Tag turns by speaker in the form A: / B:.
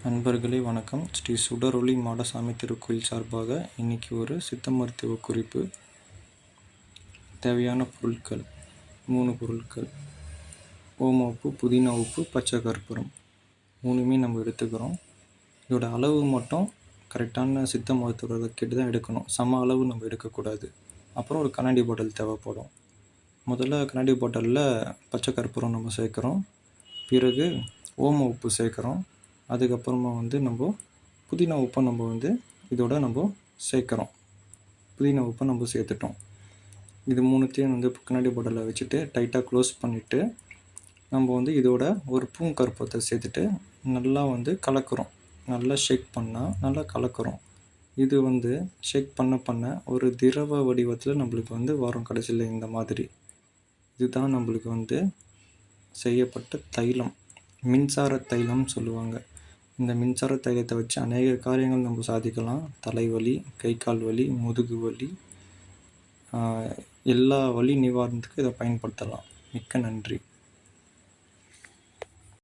A: நண்பர்களே வணக்கம். ஸ்ரீ சுடரொளி மாடசாமி திருக்கோயில் சார்பாக இன்றைக்கி ஒரு சித்த மருத்துவ குறிப்பு. தேவையான பொருட்கள் 3 பொருட்கள்: ஓம உப்பு, புதினா உப்பு, பச்சை கற்பூரம். 3மே நம்ம எடுத்துக்கிறோம். இதோட அளவு மட்டும் கரெக்டான சித்த மருத்துவரை கேட்டு தான் எடுக்கணும். சம அளவு நம்ம எடுக்கக்கூடாது. அப்புறம் ஒரு கண்ணாடி பாட்டில் தேவைப்படும். முதல்ல கண்ணாடி பாட்டிலில் பச்சை கற்பூரம் நம்ம சேர்க்குறோம். பிறகு ஓம உப்பு சேர்க்குறோம். அதுக்கப்புறமா நம்ம புதினா உப்பை இதோட நம்ம சேர்க்குறோம். புதினா உப்பை நம்ம சேர்த்துட்டோம். இது 3த்தையும் கண்ணாடி பாட்டிலில் வச்சுட்டு டைட்டாக க்ளோஸ் பண்ணிவிட்டு நம்ம இதோட ஒரு பூங்கற்பூரத்தை சேர்த்துட்டு நல்லா கலக்கிறோம். நல்லா ஷேக் பண்ணால் நல்லா கலக்கிறோம். இது ஷேக் பண்ண ஒரு திரவ வடிவத்தில் நம்மளுக்கு வரும். கடைசியில் இந்த மாதிரி இதுதான் நம்மளுக்கு செய்யப்பட்ட தைலம். மின்சார தைலம்னு சொல்லுவாங்க. இந்த மின்சார தைலத்தை வச்சு அநேக காரியங்கள் நம்ம சாதிக்கலாம். தலைவலி, கை கால் வலி, முதுகு வலி, எல்லா வலி நிவாரணத்துக்கு இதை பயன்படுத்தலாம். மிக்க நன்றி.